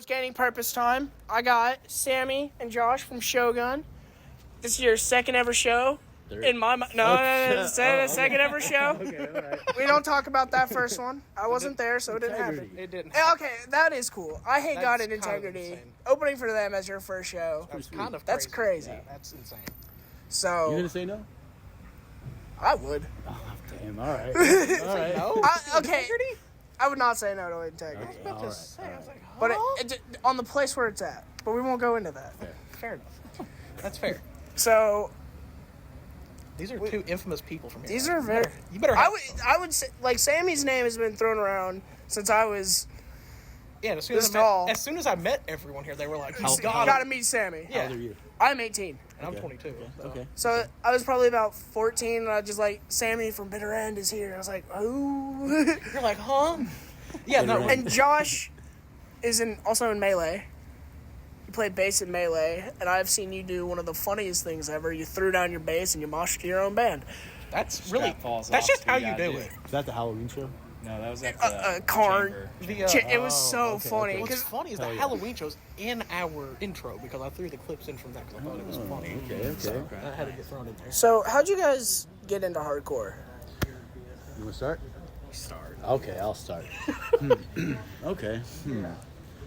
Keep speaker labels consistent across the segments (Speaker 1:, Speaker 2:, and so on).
Speaker 1: it's Gaining Purpose time. I got Sammy and Josh from Shogun. This is your second ever show. In my mind. No, second ever show.
Speaker 2: Okay, all right.
Speaker 1: We don't talk about that first one. I wasn't there, so it didn't happen.
Speaker 2: It didn't.
Speaker 1: Okay, that is cool. I hate God and
Speaker 2: That's kind of
Speaker 1: Integrity.
Speaker 2: insane.
Speaker 1: Opening for them as your first show.
Speaker 2: That's kind of
Speaker 1: That's crazy.
Speaker 2: Yeah, that's insane.
Speaker 1: So
Speaker 3: You gonna say no?
Speaker 1: I would.
Speaker 3: Oh, damn. All right. All right.
Speaker 2: No?
Speaker 1: Okay. I would not say no to Integrity.
Speaker 2: I was about to say, I was like, huh?
Speaker 1: But it, on the place where it's at. But we won't go into that.
Speaker 2: Fair enough. That's fair.
Speaker 1: So
Speaker 2: These are two infamous people from here.
Speaker 1: these are very.
Speaker 2: You better.
Speaker 1: I would say, like, Sammy's name has been thrown around since I was.
Speaker 2: Yeah, as soon
Speaker 1: this
Speaker 2: as,
Speaker 1: tall.
Speaker 2: as soon as I met everyone here, they were like,
Speaker 1: You
Speaker 2: "Oh God!"
Speaker 1: gotta meet Sammy.
Speaker 2: Yeah.
Speaker 3: How old are you?
Speaker 1: I'm 18.
Speaker 2: And I'm
Speaker 3: Okay.
Speaker 2: 22. So.
Speaker 3: Okay.
Speaker 1: So I was probably about 14, and I just like, Sammy from Bitter End is here. I was like, oh.
Speaker 2: You're like, huh? Yeah. No.
Speaker 1: And Josh is also in Melee. You played bass in Melee, and I've seen you do one of the funniest things ever. You threw down your bass and you moshed your own band.
Speaker 2: That's really.
Speaker 4: Strap falls
Speaker 2: That's
Speaker 4: off,
Speaker 2: just
Speaker 4: so
Speaker 2: how
Speaker 4: you
Speaker 2: you
Speaker 4: gotta
Speaker 2: do
Speaker 4: do
Speaker 2: it.
Speaker 3: Is that the Halloween show?
Speaker 4: No, that was at the
Speaker 1: Karn.
Speaker 4: chamber.
Speaker 1: It was so
Speaker 3: okay,
Speaker 1: funny.
Speaker 3: okay.
Speaker 2: What's
Speaker 1: 'cause
Speaker 2: funny is the
Speaker 3: Hell yeah.
Speaker 2: Halloween show's in our intro because I threw the clips in from that because I thought it was funny.
Speaker 3: Okay.
Speaker 2: So I had to get thrown in there.
Speaker 1: So how'd you guys get into hardcore?
Speaker 3: You wanna start?
Speaker 4: Start.
Speaker 3: Okay, I'll start. Okay.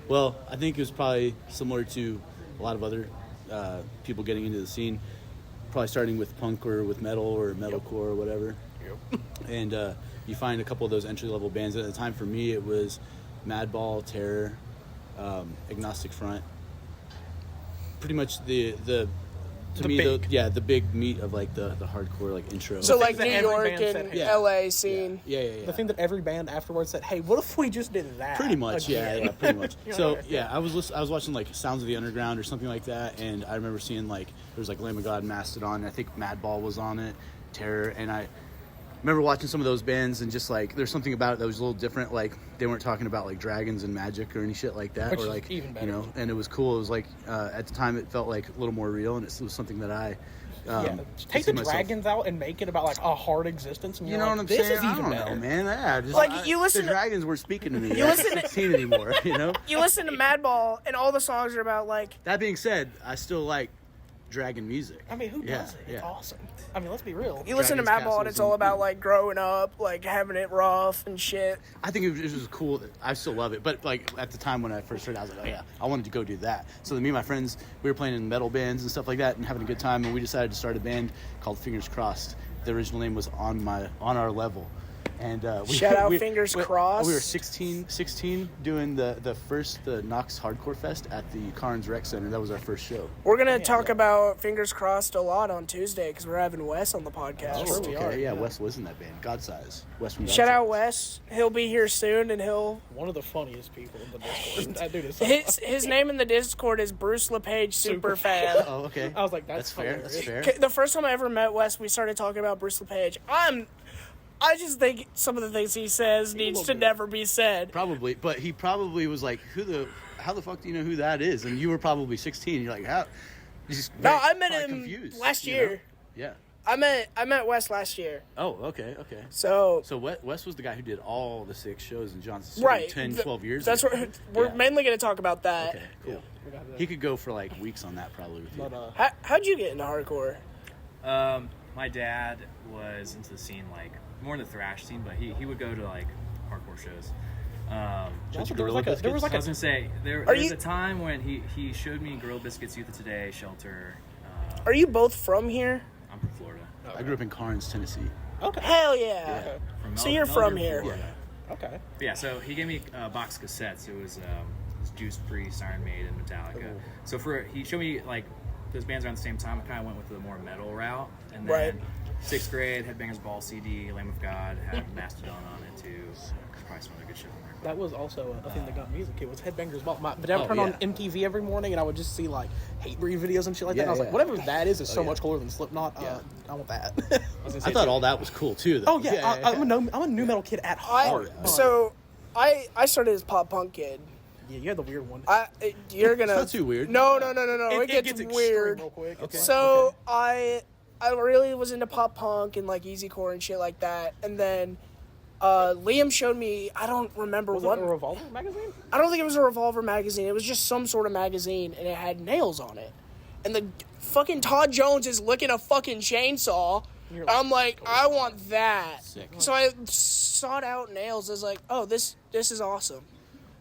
Speaker 3: Well, I think it was probably similar to a lot of other people getting into the scene. Probably starting with punk or with metal or metalcore or whatever.
Speaker 2: Yep.
Speaker 3: And you find a couple of those entry-level bands. At the time, for me, it was Madball, Terror, Agnostic Front. Pretty much the big meat of like the hardcore like intro.
Speaker 1: So like
Speaker 2: that
Speaker 1: New
Speaker 2: every
Speaker 1: York
Speaker 2: band
Speaker 1: and
Speaker 2: said,
Speaker 3: yeah.
Speaker 1: LA scene.
Speaker 3: yeah.
Speaker 2: The thing that every band afterwards said, "Hey, what if we just did that?"
Speaker 3: Pretty much,
Speaker 2: again?"
Speaker 3: yeah, pretty much.
Speaker 2: You're
Speaker 3: So
Speaker 2: like,
Speaker 3: yeah, I was watching like Sounds of the Underground or something like that, and I remember seeing like there was like Lamb of God, Mastodon, and I think Madball was on it, Terror, and I remember watching some of those bands and just like there's something about it that was a little different. Like they weren't talking about like dragons and magic or any shit like that,
Speaker 2: Which
Speaker 3: or
Speaker 2: is
Speaker 3: like
Speaker 2: even better.
Speaker 3: you know, and it was cool. It was like at the time it felt like a little more real, and it was something that I.
Speaker 2: Take
Speaker 3: see
Speaker 2: the
Speaker 3: myself-
Speaker 2: dragons out and make it about like a hard existence. And
Speaker 3: You
Speaker 2: you're
Speaker 3: know
Speaker 2: like,
Speaker 3: what I'm
Speaker 2: this
Speaker 3: saying?
Speaker 2: is
Speaker 3: I
Speaker 2: even
Speaker 3: don't
Speaker 2: better.
Speaker 3: know, man. Yeah, just,
Speaker 1: Like, you listen
Speaker 3: the
Speaker 1: to-
Speaker 3: dragons were speaking to me.
Speaker 1: You
Speaker 3: I
Speaker 1: listen
Speaker 3: can't
Speaker 1: to-
Speaker 3: see it anymore. You know.
Speaker 1: You listen to Madball, and all the songs are about like.
Speaker 3: That being said, I still like dragon music.
Speaker 2: I mean, who
Speaker 3: Yeah,
Speaker 2: doesn't? It's
Speaker 3: yeah.
Speaker 2: awesome. I mean, let's be real.
Speaker 1: You listen to
Speaker 3: Dragons,
Speaker 1: Madball, and it's
Speaker 3: castles,
Speaker 1: all about
Speaker 3: and-
Speaker 1: like growing up, like having it rough and shit.
Speaker 3: I think it was cool. I still love it, but like at the time when I first heard it, I was like, oh yeah, I wanted to go do that. So then me and my friends, we were playing in metal bands and stuff like that, and having a good time. And we decided to start a band called Fingers Crossed. The original name was On Our Level. And
Speaker 1: Shout out Fingers Crossed.
Speaker 3: We were 16 doing the first Knox Hardcore Fest at the Carnes Rec Center. That was our first show.
Speaker 1: We're gonna talk about Fingers Crossed a lot on Tuesday because we're having Wes on the podcast.
Speaker 2: Sure we are,
Speaker 3: Yeah,
Speaker 2: yeah.
Speaker 3: Wes was in that band. God Size. Wes from God
Speaker 1: Shout out
Speaker 3: Size.
Speaker 1: Wes. He'll be here soon, and
Speaker 2: One of the funniest people in the Discord. That dude is so
Speaker 1: his name in the Discord is Bruce LePage Super Fan.
Speaker 3: Oh, okay.
Speaker 2: I was like, that's
Speaker 3: fair. That's
Speaker 2: hilarious.
Speaker 3: fair.
Speaker 1: The first time I ever met Wes, we started talking about Bruce LePage. I just think some of the things he says needs to never be said.
Speaker 3: Probably, but he probably was like, how the fuck do you know who that is? And you were probably 16. You're like, how?
Speaker 1: No, I met
Speaker 3: probably
Speaker 1: him
Speaker 3: confused,
Speaker 1: last
Speaker 3: you
Speaker 1: year.
Speaker 3: know? Yeah.
Speaker 1: I met Wes last year.
Speaker 3: Oh, okay.
Speaker 1: So
Speaker 3: So Wes was the guy who did all the 6 shows in Johnson,
Speaker 1: right,
Speaker 3: 10, 12 years
Speaker 1: That's
Speaker 3: ago.
Speaker 1: what we're
Speaker 3: Yeah.
Speaker 1: mainly going to talk about that.
Speaker 3: Okay, cool. He could go for like weeks on that probably with you.
Speaker 2: But,
Speaker 1: How'd you get into hardcore?
Speaker 4: My dad was into the scene, like more in the thrash scene, but he would go to like hardcore shows.
Speaker 2: Also,
Speaker 3: Gorilla
Speaker 2: there was like
Speaker 4: I was gonna say there
Speaker 1: Are
Speaker 4: was
Speaker 1: you-
Speaker 4: a time when he showed me Gorilla Biscuits, Youth of Today, Shelter.
Speaker 1: Are you both from here?
Speaker 4: I'm from Florida.
Speaker 3: I grew up in Carnes, Tennessee.
Speaker 2: Okay.
Speaker 1: Hell yeah.
Speaker 4: From
Speaker 1: So you're from here.
Speaker 4: Florida.
Speaker 2: Okay.
Speaker 4: But yeah, so he gave me a box of cassettes. It was Juice Priest, Iron Maiden, Metallica.
Speaker 2: Ooh.
Speaker 4: So he showed me like those bands around the same time. I kind of went with the more metal route, and
Speaker 1: Right.
Speaker 4: then 6th grade, Headbangers Ball CD, Lamb of God had Mastodon on it too. Probably some other good shit on there.
Speaker 2: That was also a thing that got me as a kid. Was Headbangers Ball. My dad would
Speaker 3: Oh,
Speaker 2: turn on
Speaker 3: yeah.
Speaker 2: MTV every morning, and I would just see like hate breed videos and shit like that.
Speaker 3: Yeah,
Speaker 2: And I was
Speaker 3: yeah.
Speaker 2: like, whatever that is so
Speaker 3: yeah.
Speaker 2: much cooler than Slipknot.
Speaker 3: Yeah.
Speaker 2: I want that.
Speaker 3: I thought all that was cool too, though.
Speaker 2: Oh yeah, I'm a new metal kid at heart.
Speaker 1: I started as pop punk kid.
Speaker 2: Yeah, you had the weird one.
Speaker 1: You're gonna.
Speaker 3: It's not too weird.
Speaker 1: No. It gets
Speaker 2: extreme
Speaker 1: weird.
Speaker 2: real quick.
Speaker 3: Okay.
Speaker 1: So I really was into pop punk and like easycore and shit like that, and then Liam showed me, I don't remember
Speaker 2: Was
Speaker 1: what.
Speaker 2: it a Revolver magazine?
Speaker 1: I don't think it was a Revolver magazine. It was just some sort of magazine, and it had nails on it. And the fucking Todd Jones is licking a fucking chainsaw.
Speaker 2: You're like,
Speaker 1: I'm like, I want that.
Speaker 3: Sick.
Speaker 1: So I sought out nails. I was like, oh, this is awesome.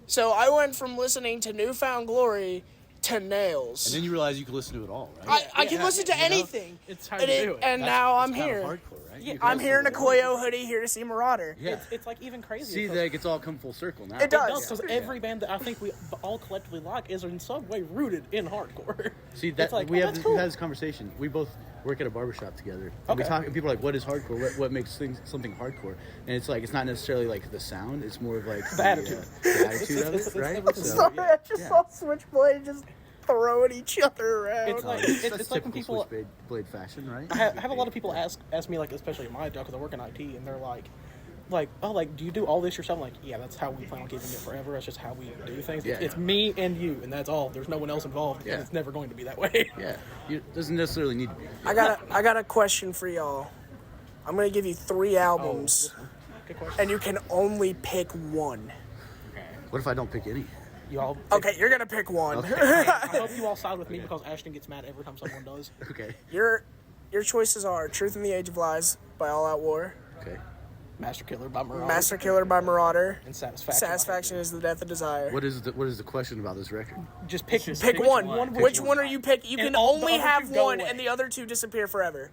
Speaker 1: So I went from listening to Newfound Glory to Nails.
Speaker 3: And then you realize you can listen to it all, right?
Speaker 1: I can listen to
Speaker 2: you know,
Speaker 1: anything.
Speaker 2: it's how
Speaker 1: and
Speaker 2: you do it.
Speaker 1: And
Speaker 3: That's-
Speaker 1: now
Speaker 3: that's
Speaker 1: I'm
Speaker 3: kind of
Speaker 1: here.
Speaker 3: hardcore, right?
Speaker 2: Yeah,
Speaker 3: You can
Speaker 1: I'm
Speaker 3: listen
Speaker 1: here in
Speaker 3: to
Speaker 1: a
Speaker 3: it all.
Speaker 1: Koyo hoodie here to see Marauder.
Speaker 3: Yeah.
Speaker 2: It's like even crazy.
Speaker 3: See, like it's all come full circle now.
Speaker 1: It does.
Speaker 2: It does, because every band that I think we all collectively like is in some way rooted in hardcore.
Speaker 3: See, that
Speaker 2: It's like,
Speaker 3: we
Speaker 2: oh,
Speaker 3: have
Speaker 2: that's
Speaker 3: we've
Speaker 2: cool.
Speaker 3: had this conversation. We both work at a barbershop together. And we
Speaker 2: Okay.
Speaker 3: talk, and people are like, "What is hardcore? What makes something hardcore?" And it's like it's not necessarily like the sound. It's more of like
Speaker 2: The attitude.
Speaker 3: the attitude of
Speaker 2: It's
Speaker 3: it, right?
Speaker 2: everything.
Speaker 3: So,
Speaker 1: Sorry, I just
Speaker 3: Yeah.
Speaker 1: saw Switchblade just throwing each other around.
Speaker 2: It's like
Speaker 3: that's
Speaker 2: it's like when
Speaker 3: typical
Speaker 2: people.
Speaker 3: switchblade fashion, right?
Speaker 2: I have a lot of people ask me, like, especially at my job, because I work in IT, and they're like, oh, like, do you do all this yourself? I'm like, yeah, that's how we plan on keeping it forever. That's just how we do things.
Speaker 3: Yeah,
Speaker 2: It's
Speaker 3: yeah.
Speaker 2: me and you, and that's all. There's no one else involved,
Speaker 3: Yeah.
Speaker 2: and it's never going to be that way.
Speaker 3: Yeah, it doesn't necessarily need to be.
Speaker 1: I got a question for y'all. I'm gonna give you 3 albums,
Speaker 2: Good question.
Speaker 1: and you can only pick one.
Speaker 4: Okay.
Speaker 3: What if I don't pick any?
Speaker 2: You all.
Speaker 1: Okay, you're gonna pick one.
Speaker 2: I hope you all side with me because Ashton gets mad every time someone does.
Speaker 3: Okay.
Speaker 1: Your choices are Truth in the Age of Lies by All Out War,
Speaker 3: Okay.
Speaker 2: Master Killer by Marauder.
Speaker 1: Master Killer by Marauder,
Speaker 2: and Satisfaction.
Speaker 1: Satisfaction is the Death of Desire.
Speaker 3: What is the question about this record?
Speaker 2: Just pick
Speaker 1: Pick
Speaker 4: Which
Speaker 1: one.
Speaker 4: one?
Speaker 1: Which one are you picking? You
Speaker 2: And
Speaker 1: can
Speaker 2: all the
Speaker 1: only
Speaker 2: other
Speaker 1: have
Speaker 2: two go
Speaker 1: one,
Speaker 2: away.
Speaker 1: and the other 2 disappear forever.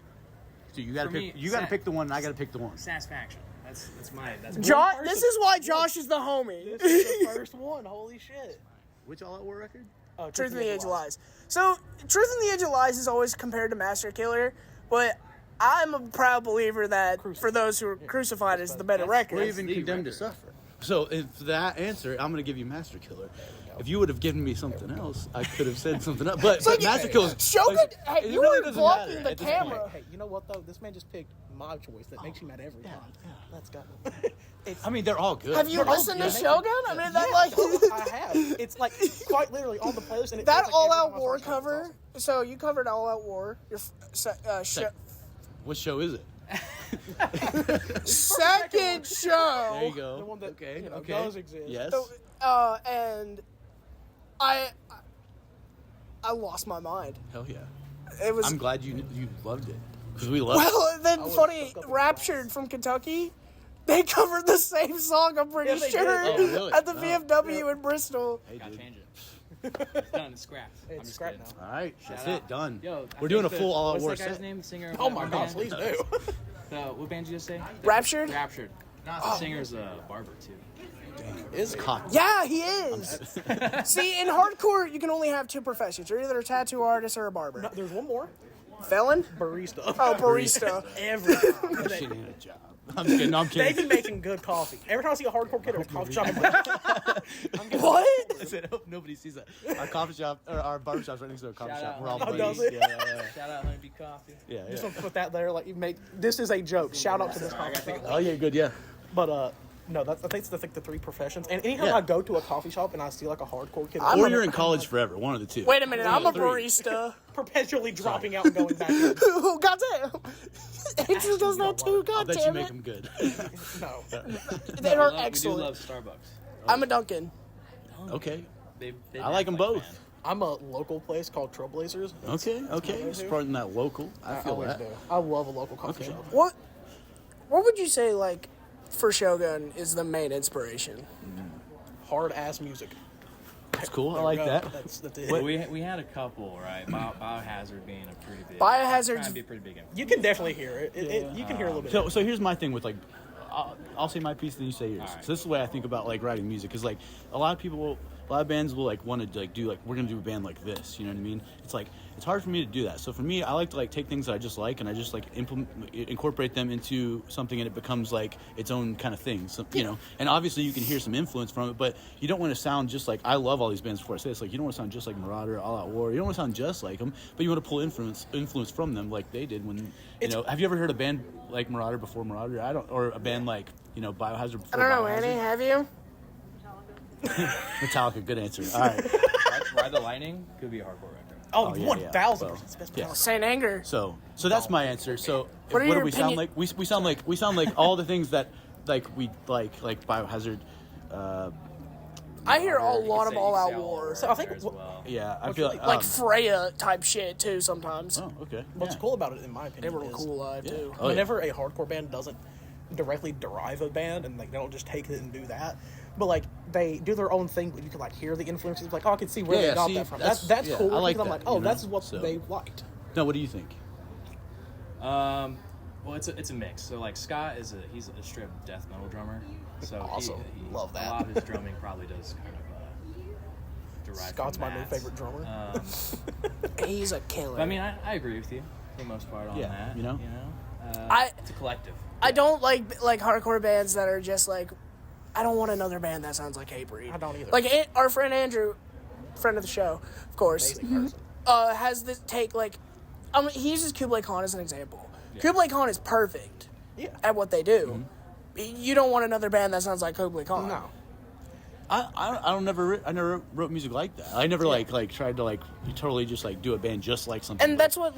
Speaker 3: So you gotta
Speaker 4: For
Speaker 3: pick.
Speaker 4: me,
Speaker 3: You gotta
Speaker 4: Sat-
Speaker 3: pick the one, and I gotta pick the one.
Speaker 4: Satisfaction. That's my.
Speaker 1: Josh,
Speaker 2: person.
Speaker 1: this is why Josh is the homie.
Speaker 2: This is the first one. Holy shit.
Speaker 3: Which All Out War record?
Speaker 1: Truth in the Age of Lies. So, Truth in the Age of Lies is always compared to Master Killer, but I'm a proud believer that for those who are crucified is the better
Speaker 3: Or
Speaker 1: record.
Speaker 3: even
Speaker 4: the
Speaker 3: Condemned to
Speaker 4: record.
Speaker 3: Suffer. So if that answer, I'm gonna give you Master Killer. If you would have given me something else, I could have said something else. But
Speaker 1: like,
Speaker 3: Master Killer,
Speaker 1: Shogun, hey,
Speaker 3: it
Speaker 1: you
Speaker 3: really
Speaker 1: were
Speaker 3: doesn't
Speaker 1: blocking
Speaker 3: matter
Speaker 1: the
Speaker 3: at this
Speaker 1: camera.
Speaker 3: point.
Speaker 2: Hey, you know what though? This man just picked my choice that makes you mad every time.
Speaker 3: yeah.
Speaker 2: Let's go.
Speaker 3: I mean, they're all good.
Speaker 1: Have you
Speaker 3: They're all
Speaker 1: listened to
Speaker 3: good.
Speaker 1: Shogun? I mean, that like
Speaker 2: I have. It's like quite literally on the playlist. And it
Speaker 1: that
Speaker 2: feels like
Speaker 1: All
Speaker 2: every
Speaker 1: Out
Speaker 2: time I
Speaker 1: War
Speaker 2: start shouting,
Speaker 1: cover. So you covered All Out War. Your
Speaker 3: What show is it?
Speaker 1: second show.
Speaker 3: There you go.
Speaker 2: The one that,
Speaker 3: okay.
Speaker 2: you know,
Speaker 3: Okay.
Speaker 2: does exist.
Speaker 3: Yes.
Speaker 1: And I lost my mind.
Speaker 3: Hell yeah.
Speaker 1: It was
Speaker 3: I'm glad you loved it because we loved
Speaker 1: well.
Speaker 3: it.
Speaker 1: Then
Speaker 2: would
Speaker 1: funny,
Speaker 2: suck up the
Speaker 1: Raptured from Kentucky. They covered the same song. I'm pretty
Speaker 2: Yeah, they
Speaker 1: sure
Speaker 2: did.
Speaker 3: Oh, really?
Speaker 1: at the
Speaker 3: Oh.
Speaker 1: VFW in Bristol.
Speaker 3: Hey,
Speaker 4: Gotta
Speaker 3: dude.
Speaker 4: change it. It's done. It's scrapped. I'm
Speaker 2: It's
Speaker 4: just
Speaker 2: scrapped
Speaker 4: kidding.
Speaker 2: now.
Speaker 3: All right, that's
Speaker 4: Shout
Speaker 3: it.
Speaker 4: out.
Speaker 3: Done.
Speaker 4: Yo, I
Speaker 3: We're doing a
Speaker 4: think
Speaker 3: full
Speaker 4: the-
Speaker 3: All Out
Speaker 4: what's
Speaker 3: War
Speaker 4: that guy's
Speaker 3: set.
Speaker 4: name? The singer.
Speaker 2: Oh
Speaker 4: of
Speaker 2: my
Speaker 4: our
Speaker 2: god,
Speaker 4: band?
Speaker 2: please do.
Speaker 4: What band did you just say?
Speaker 1: Raptured?
Speaker 4: Raptured. The singer's a barber too.
Speaker 2: Is
Speaker 3: Cock.
Speaker 1: Yeah, he is. See, in hardcore, you can only have 2 professions. You're either a tattoo artist or a barber.
Speaker 2: No, there's one more.
Speaker 1: Felon?
Speaker 2: Barista.
Speaker 1: Oh, barista.
Speaker 2: Every time.
Speaker 3: Shit ain't a job. I'm kidding. I'm
Speaker 2: They
Speaker 3: kidding.
Speaker 2: can make some good coffee. Every time I see a hardcore kid at a coffee shop, I'm like,
Speaker 1: What?
Speaker 3: I said, hope nobody sees that. Our coffee shop, or our barber shop's right next to a coffee
Speaker 4: Shout
Speaker 3: shop.
Speaker 4: out.
Speaker 3: We're all
Speaker 2: Oh,
Speaker 3: buddies.
Speaker 2: does it?
Speaker 3: Yeah.
Speaker 4: Shout out Honeybee Coffee.
Speaker 3: Yeah.
Speaker 2: just
Speaker 3: yeah.
Speaker 2: want to put that there. Like, you make this is a joke. Shout out to this
Speaker 4: Sorry, I
Speaker 2: coffee
Speaker 4: gotta
Speaker 2: shop.
Speaker 4: take
Speaker 3: Oh yeah, good. Yeah.
Speaker 2: But no, that's I think it's the 3 professions. And anytime
Speaker 3: Yeah.
Speaker 2: I go to a coffee shop and I see like a hardcore kid,
Speaker 3: Or you're in college forever. One of the two.
Speaker 1: Wait a minute, I'm a
Speaker 3: 3.
Speaker 1: barista.
Speaker 2: perpetually dropping out and going back in.
Speaker 1: Oh, goddamn. Andrew does that too,
Speaker 3: I bet you
Speaker 1: goddamn
Speaker 3: make
Speaker 1: it.
Speaker 3: them good.
Speaker 2: No.
Speaker 1: They are
Speaker 4: We do
Speaker 1: excellent.
Speaker 4: love Starbucks.
Speaker 1: I'm a Dunkin'.
Speaker 3: Okay.
Speaker 4: They
Speaker 3: I like them both.
Speaker 2: I'm a local place called Trailblazers.
Speaker 3: Okay. Supporting that local. I feel
Speaker 2: always
Speaker 3: that.
Speaker 2: do. I love a local coffee
Speaker 3: Okay.
Speaker 2: shop.
Speaker 1: What would you say, like, for Shogun is the main inspiration?
Speaker 2: Hard ass music.
Speaker 3: That's cool. I
Speaker 2: There we
Speaker 3: like
Speaker 2: go.
Speaker 3: that.
Speaker 2: That's it.
Speaker 4: Well, we had a couple, right? Biohazard being a pretty big.
Speaker 1: Biohazard's-
Speaker 4: trying to be a pretty big.
Speaker 2: You can definitely hear it. You can hear a little bit.
Speaker 3: So here's my thing with like, I'll say my piece, then you say yours.
Speaker 4: Alright.
Speaker 3: So this is the way I think about like writing music, because like a lot of bands will like want to like do like we're gonna do a band like this. You know what I mean? It's like it's hard for me to do that. So for me, I like to like take things that I just like and I just like incorporate them into something, and it becomes like its own kind of thing. So, you know, and obviously you can hear some influence from it, but you don't want to sound just like I love all these bands. Before I say this, like you don't want to sound just like Marauder, All Out War. You don't want to sound just like them, but you want to pull influence from them, like they did when you know. Have you ever heard a band like Marauder before Marauder? Or a band like Biohazard before
Speaker 1: I don't know,
Speaker 3: Biohazard?
Speaker 1: Annie, have you?
Speaker 3: Metallica, good answer. All right.
Speaker 4: Ride the Lightning could be a hardcore record.
Speaker 2: Oh,
Speaker 3: yeah,
Speaker 2: 1,000%.
Speaker 3: well,
Speaker 2: It's the best
Speaker 3: yeah.
Speaker 2: Metallica.
Speaker 1: Saint Anger.
Speaker 3: So that's my answer. So
Speaker 1: What are
Speaker 3: what do
Speaker 1: your
Speaker 3: we sound
Speaker 1: opinion-
Speaker 3: like? We sound like all the things that Biohazard.
Speaker 1: I hear a
Speaker 4: You could
Speaker 1: lot
Speaker 4: say
Speaker 1: of
Speaker 4: you
Speaker 1: All
Speaker 4: could
Speaker 1: Out
Speaker 4: say All
Speaker 1: War.
Speaker 4: Out
Speaker 2: So I think
Speaker 4: there as well.
Speaker 3: Yeah, I feel like
Speaker 1: Like Freya type shit too sometimes.
Speaker 3: Oh, okay.
Speaker 2: What's
Speaker 3: yeah.
Speaker 2: cool about it, in my
Speaker 1: They
Speaker 2: opinion,
Speaker 1: were
Speaker 2: is
Speaker 1: cool live too.
Speaker 3: Oh, yeah.
Speaker 2: whenever a hardcore band doesn't directly derive a band and like they don't just take it and do that, but like they do their own thing, but you can like hear the influences. Like, oh, I can see where
Speaker 3: Yeah,
Speaker 2: they got
Speaker 3: see,
Speaker 2: that from.
Speaker 3: that's-
Speaker 2: That's
Speaker 3: yeah,
Speaker 2: cool
Speaker 3: I like
Speaker 2: because I'm
Speaker 3: that,
Speaker 2: like, oh,
Speaker 3: you know?
Speaker 2: that's what
Speaker 3: So-
Speaker 2: they liked.
Speaker 3: No, what do you think?
Speaker 4: Well, it's a mix. So like Scott he's a straight up death metal drummer. So
Speaker 2: Awesome. Love that.
Speaker 4: A lot of his drumming probably does kind of derive
Speaker 2: Scott's
Speaker 4: from
Speaker 2: my new
Speaker 4: that.
Speaker 2: favorite drummer.
Speaker 1: He's a killer.
Speaker 4: But I mean, I agree with you for the most part on
Speaker 3: Yeah,
Speaker 4: that.
Speaker 3: you know?
Speaker 4: It's a collective.
Speaker 1: I don't like hardcore bands that are just like, I don't want another band that sounds like Hatebreed.
Speaker 2: I don't either.
Speaker 1: Like our friend Andrew, friend of the show, of course,
Speaker 2: Amazing person.
Speaker 1: has this take like, he uses Kublai Khan as an example. Yeah. Kublai Khan is perfect at what they do. Mm-hmm. You don't want another band that sounds like Kublai Khan.
Speaker 2: No.
Speaker 3: I never wrote music like that. I never like tried to totally just like do a band just like something.
Speaker 1: And that's what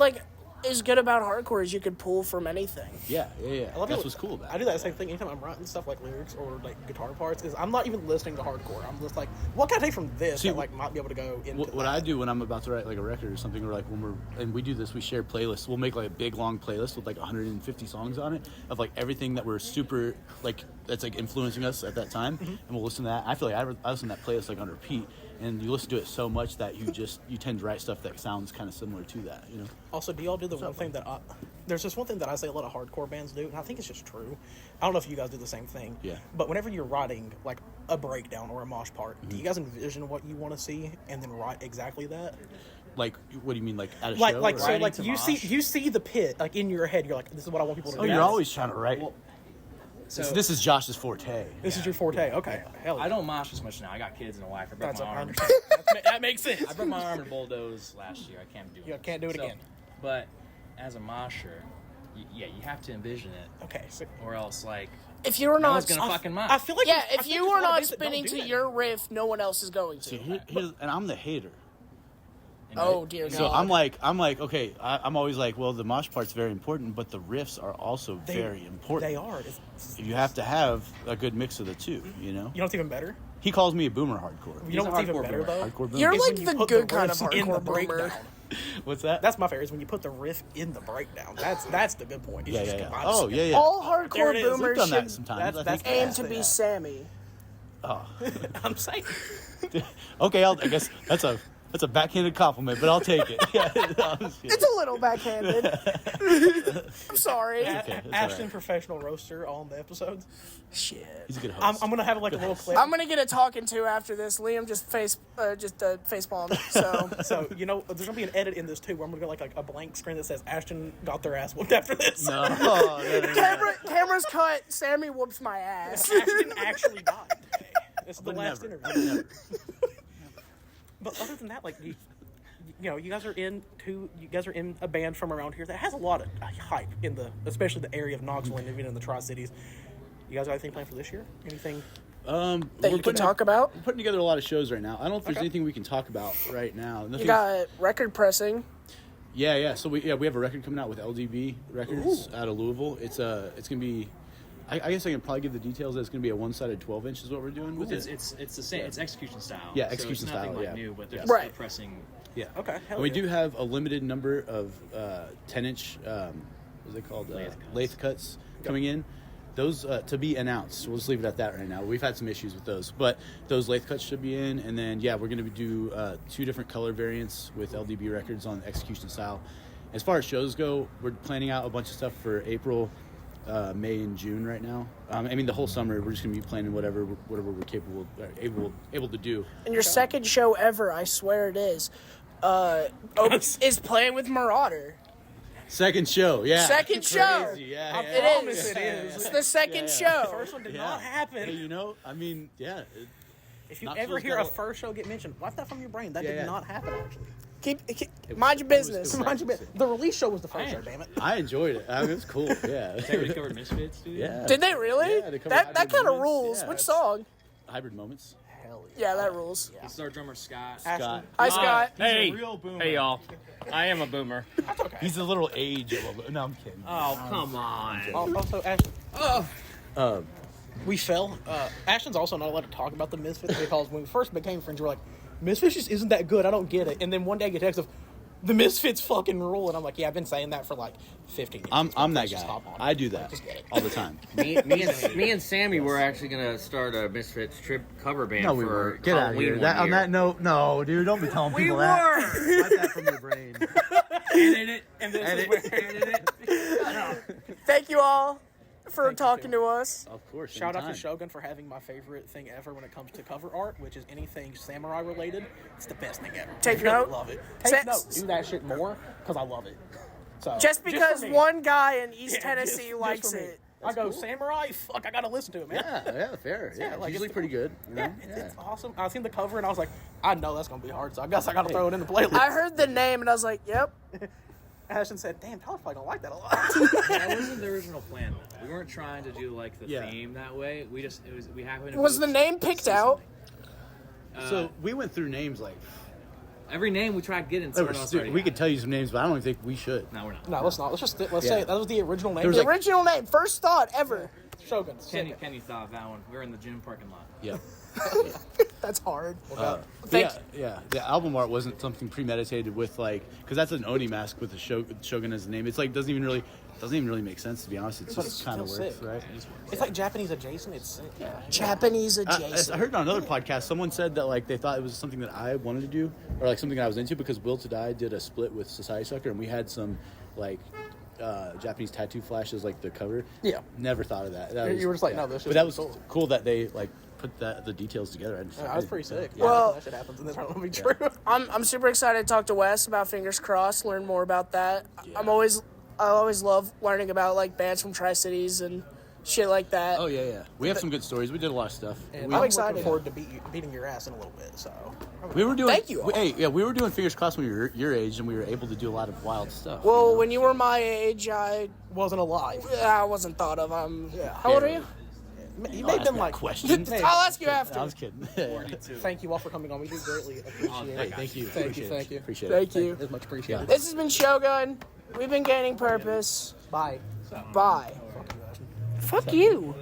Speaker 1: is good about hardcore is you could pull from anything.
Speaker 3: Yeah.
Speaker 2: I love
Speaker 3: That's
Speaker 2: it.
Speaker 3: what's cool about it.
Speaker 2: I do that same thing anytime I'm writing stuff like lyrics or like guitar parts. Is I'm not even listening to hardcore. I'm just like, what can I take from this that might be able to go into
Speaker 3: what I do when I'm about to write like a record or something, or like when we do this, we share playlists. We'll make like a big long playlist with like 150 songs on it of like everything that we're super like that's like influencing us at that time, and we'll listen to that. I feel like I listen to that playlist like on repeat. And you listen to it so much that you tend to write stuff that sounds kind of similar to that, you know.
Speaker 2: Also, do y'all do the one thing that there's this one thing that I say a lot of hardcore bands do, and I think it's just true. I don't know if you guys do the same thing.
Speaker 3: Yeah.
Speaker 2: But whenever you're writing like a breakdown or a mosh part, do you guys envision what you want to see and then write exactly that?
Speaker 3: Like, what do you mean, like at a
Speaker 2: Like,
Speaker 3: show?
Speaker 2: like
Speaker 3: or-
Speaker 2: so,
Speaker 4: Writing
Speaker 2: like
Speaker 4: to
Speaker 2: you
Speaker 4: mosh?
Speaker 2: see the pit like in your head. You're like, this is what I want people to do.
Speaker 3: Oh, you're always trying to write.
Speaker 4: Well, so
Speaker 3: This is Josh's forte.
Speaker 2: This is your forte. Okay. Hell yeah.
Speaker 4: I don't mosh as much now. I got kids and a wife. I broke
Speaker 2: That's
Speaker 4: my
Speaker 2: I
Speaker 4: arm.
Speaker 2: understand. That makes sense.
Speaker 4: I broke my arm in bulldoze last year. I can't do it.
Speaker 2: You can't do it again.
Speaker 4: But as a mosher, you have to envision it,
Speaker 2: Okay. So,
Speaker 4: or else like
Speaker 1: If you're
Speaker 4: no
Speaker 1: not,
Speaker 4: one's gonna fucking mosh.
Speaker 2: I feel like
Speaker 1: yeah,
Speaker 2: I
Speaker 1: if
Speaker 2: feel
Speaker 1: you
Speaker 2: like
Speaker 1: are
Speaker 2: there's a lot of
Speaker 1: not
Speaker 2: bands that don't
Speaker 1: spinning
Speaker 2: do
Speaker 1: to
Speaker 2: that.
Speaker 1: your riff, no one else is going to.
Speaker 3: See, and I'm the hater.
Speaker 1: Oh dear God!
Speaker 3: So I'm like, okay, I'm always like, well, the mosh part's very important, but the riffs are also very important.
Speaker 2: They are.
Speaker 3: You have to have a good mix of the two, you know?
Speaker 2: You know what's even better?
Speaker 3: He calls me a boomer hardcore.
Speaker 2: You know
Speaker 4: a
Speaker 2: what's even
Speaker 4: hardcore
Speaker 2: better
Speaker 4: boomer.
Speaker 2: though?
Speaker 3: Hardcore boomer.
Speaker 1: You're
Speaker 2: Is
Speaker 1: like
Speaker 2: when you
Speaker 1: the
Speaker 2: put
Speaker 1: good
Speaker 2: the
Speaker 1: kind of
Speaker 2: riffs in the
Speaker 1: hardcore boomer.
Speaker 2: breakdown.
Speaker 3: What's that?
Speaker 2: That's my favorite. Is when you put the riff in the breakdown. That's the good point. You
Speaker 3: yeah,
Speaker 2: just
Speaker 3: yeah, yeah.
Speaker 2: combine
Speaker 3: Oh,
Speaker 2: the-
Speaker 3: yeah, yeah.
Speaker 1: All
Speaker 2: There
Speaker 1: hardcore
Speaker 2: it is.
Speaker 3: We've
Speaker 1: boomers
Speaker 3: done that
Speaker 1: should
Speaker 3: sometimes. I
Speaker 2: that's
Speaker 3: think.
Speaker 1: aim
Speaker 2: best.
Speaker 1: to be
Speaker 2: Yeah.
Speaker 1: Sammy.
Speaker 3: Oh.
Speaker 2: I'm saying.
Speaker 3: Okay, I guess that's a backhanded compliment, but I'll take it. Yeah, I'm just kidding.
Speaker 1: It's a little backhanded. I'm sorry.
Speaker 3: okay, that's
Speaker 2: Ashton,
Speaker 3: all right.
Speaker 2: professional roaster on the episodes.
Speaker 1: Shit.
Speaker 3: He's a good
Speaker 2: I'm
Speaker 3: host.
Speaker 2: gonna have like a little clip.
Speaker 1: I'm gonna get a talking to after this. Liam just face palmed. So
Speaker 2: So you know, there's gonna be an edit in this too, where I'm gonna go like a blank screen that says Ashton got their ass whooped after this.
Speaker 3: No,
Speaker 1: camera's cut. Sammy whoops my ass.
Speaker 2: Ashton actually died. This is the
Speaker 3: Would
Speaker 2: last
Speaker 3: never.
Speaker 2: interview.
Speaker 3: Would never.
Speaker 2: But other than that, like you know, you guys are in a band from around here that has a lot of hype in especially the area of Knoxville and even in the Tri-Cities. You guys got anything planned for this year? Anything?
Speaker 1: That
Speaker 3: We're
Speaker 1: you can
Speaker 3: putting-
Speaker 1: talk about.
Speaker 3: We're putting together a lot of shows right now. I don't know if there's
Speaker 2: Okay.
Speaker 3: anything we can talk about right now.
Speaker 1: You
Speaker 3: Nothing's-
Speaker 1: got record pressing.
Speaker 3: Yeah. So we have a record coming out with LDB Records out of Louisville. It's gonna be. I guess I can probably give the details. It's gonna be a one-sided 12-inch is what we're doing with it.
Speaker 4: It's the same. It's execution style.
Speaker 3: Yeah,
Speaker 4: so
Speaker 3: execution
Speaker 4: it's nothing
Speaker 3: style,
Speaker 4: like
Speaker 3: yeah.
Speaker 4: new, but they're
Speaker 3: Yeah.
Speaker 4: still
Speaker 1: Right.
Speaker 4: pressing.
Speaker 3: Yeah.
Speaker 2: Okay. Hell
Speaker 3: And we
Speaker 2: yeah.
Speaker 3: do have a limited number of 10-inch. What's it called? Lathe cuts coming in. Those to be announced. We'll just leave it at that right now. We've had some issues with those, but those lathe cuts should be in. And then we're going to do 2 different color variants with LDB Records on execution style. As far as shows go, we're planning out a bunch of stuff for April, May, and June right now. I mean, the whole summer we're just going to be planning whatever we're capable, able to do.
Speaker 1: And your second show ever, I swear it is. Is playing with Marauder.
Speaker 3: Second show, yeah.
Speaker 1: Second
Speaker 3: It's
Speaker 1: show.
Speaker 3: crazy, yeah.
Speaker 2: I
Speaker 3: yeah.
Speaker 2: promise it is.
Speaker 1: It's the second
Speaker 2: The
Speaker 1: show.
Speaker 2: first one did
Speaker 3: Yeah.
Speaker 2: not happen.
Speaker 3: Hey, you know, I mean, yeah.
Speaker 2: If you
Speaker 3: Knoxville's
Speaker 2: ever hear
Speaker 3: got
Speaker 2: a
Speaker 3: a-
Speaker 2: first show get mentioned, wipe that from your brain. That
Speaker 3: Yeah,
Speaker 2: did
Speaker 3: yeah.
Speaker 2: not happen actually.
Speaker 1: Mind your business.
Speaker 3: it was-
Speaker 2: Mind you, the release show was the first
Speaker 4: I
Speaker 2: show.
Speaker 4: am.
Speaker 2: Damn it.
Speaker 3: I enjoyed it. I mean, it was cool. Yeah.
Speaker 4: They already covered Misfits, dude.
Speaker 3: Yeah.
Speaker 1: Did they really?
Speaker 3: Yeah, they covered
Speaker 1: that
Speaker 3: Hybrid
Speaker 1: kind of
Speaker 3: Moments.
Speaker 1: rules.
Speaker 3: Yeah,
Speaker 1: Which
Speaker 3: it's-
Speaker 1: song?
Speaker 3: Hybrid Moments.
Speaker 2: Hell
Speaker 1: Yeah, that rules.
Speaker 4: This is our drummer Scott.
Speaker 3: Scott.
Speaker 1: Hi, Scott.
Speaker 5: Hey,
Speaker 4: a real boomer.
Speaker 5: hey, y'all. I am a boomer.
Speaker 3: He's a little age. No, I'm kidding.
Speaker 5: Oh, come on.
Speaker 2: Also, Ashton, we fell. Ashton's also not allowed to talk about the Misfits because when we first became friends, we were like, Misfits just isn't that good. I don't get it. And then one day I get a text of, the Misfits fucking rule. And I'm like, yeah, I've been saying that for like 15 years.
Speaker 3: I'm that guy. I do that all the time.
Speaker 5: Me and Sammy were actually gonna start a Misfits trip cover band
Speaker 3: No, we
Speaker 5: for
Speaker 3: weren't. Get out of here.
Speaker 5: Halloween
Speaker 3: On that note, no, dude, don't be telling people
Speaker 5: We
Speaker 3: that.
Speaker 5: were.
Speaker 3: Wipe that from your brain.
Speaker 5: Edit it.
Speaker 2: And this
Speaker 3: Edit.
Speaker 2: is where
Speaker 1: Thank you all for talking to us.
Speaker 3: Of course.
Speaker 2: shout out to
Speaker 3: anytime.
Speaker 2: Shogun for having my favorite thing ever when it comes to cover art, which is anything samurai related. It's the best thing ever.
Speaker 1: Take
Speaker 2: I really
Speaker 1: note.
Speaker 2: love it.
Speaker 1: Sa-
Speaker 2: Take note. Do that shit more because I love it. So
Speaker 1: Just because
Speaker 2: for me.
Speaker 1: one guy in East
Speaker 2: Yeah,
Speaker 1: Tennessee
Speaker 2: just
Speaker 1: likes
Speaker 2: for me.
Speaker 1: it.
Speaker 2: I go, samurai? Fuck, I gotta listen to it, man.
Speaker 3: Yeah, fair. Yeah,
Speaker 2: like,
Speaker 3: usually
Speaker 2: it's-
Speaker 3: pretty good. You know?
Speaker 2: Yeah, it's awesome. I seen the cover and I was like, I know that's gonna be hard, so I guess I gotta throw it in the playlist.
Speaker 1: I heard the name and I was like, yep.
Speaker 2: Ashton said, damn, Tyler's probably gonna like that a lot.
Speaker 4: That wasn't the original plan. We weren't trying to do like the
Speaker 3: Yeah.
Speaker 4: theme that way. We happened to
Speaker 1: Was the name picked out?
Speaker 3: So we went through names like.
Speaker 4: every name we tried getting.
Speaker 3: That were
Speaker 4: Someone else
Speaker 3: stupid.
Speaker 4: already
Speaker 3: We
Speaker 4: had.
Speaker 3: could tell you some names, but I don't even think we should.
Speaker 4: No, we're not.
Speaker 2: No, let's not. Let's say it. That was the original name.
Speaker 3: There was
Speaker 1: The
Speaker 3: like-
Speaker 1: original name, first thought ever.
Speaker 2: Shogun.
Speaker 4: Kenny thought of that one. We were in the gym parking lot.
Speaker 3: Yeah.
Speaker 1: That's hard.
Speaker 3: Yeah. The album art wasn't something premeditated with like, because that's an Oni mask with the Shogun as the name. It's like doesn't even really make sense, to be honest. It's
Speaker 2: But
Speaker 3: just
Speaker 2: it's
Speaker 3: kind of
Speaker 2: still
Speaker 3: works,
Speaker 2: sick.
Speaker 3: right?
Speaker 2: It's like Japanese adjacent. It's sick. Yeah.
Speaker 1: Japanese
Speaker 3: I
Speaker 1: adjacent.
Speaker 3: heard on another podcast someone said that like they thought it was something that I wanted to do or like something I was into because Will to Die did a split with Society Sucker and we had some like Japanese tattoo flashes like the cover.
Speaker 2: Yeah.
Speaker 3: Never thought of that.
Speaker 2: You were just like, no, this
Speaker 3: But that was
Speaker 2: is
Speaker 3: cool that they like put the details together.
Speaker 2: I was pretty sick.
Speaker 3: Yeah.
Speaker 1: Well-
Speaker 2: that shit happens and it's not gonna be true.
Speaker 1: I'm super excited to talk to Wes about Fingers Crossed, learn more about that.
Speaker 3: Yeah.
Speaker 1: I always love learning about like bands from Tri-Cities and shit like that.
Speaker 3: Oh yeah. We have some good stories. We did a lot of stuff.
Speaker 2: And
Speaker 1: I'm
Speaker 2: I'm
Speaker 1: excited.
Speaker 2: looking forward to beating your ass in a little bit. So
Speaker 3: We were doing.
Speaker 1: Thank you all.
Speaker 3: We were doing Fingers Crossed when we were your age, and we were able to do a lot of wild stuff.
Speaker 1: Well,
Speaker 3: you know?
Speaker 1: when you were my age, I
Speaker 2: wasn't alive.
Speaker 1: wasn't thought of.
Speaker 2: Yeah.
Speaker 1: How old are you?
Speaker 2: You may have been like
Speaker 3: question.
Speaker 2: Hey,
Speaker 1: I'll ask you after.
Speaker 3: I was kidding.
Speaker 4: 42.
Speaker 2: Thank you all for coming on. We do greatly appreciate
Speaker 3: Hey,
Speaker 2: it.
Speaker 3: thank you.
Speaker 2: Thank you.
Speaker 3: Appreciate it.
Speaker 1: Thank you.
Speaker 2: It's much appreciated.
Speaker 1: This has been Shogun. We've been gaining purpose.
Speaker 2: Bye.
Speaker 1: Bye. Fuck you.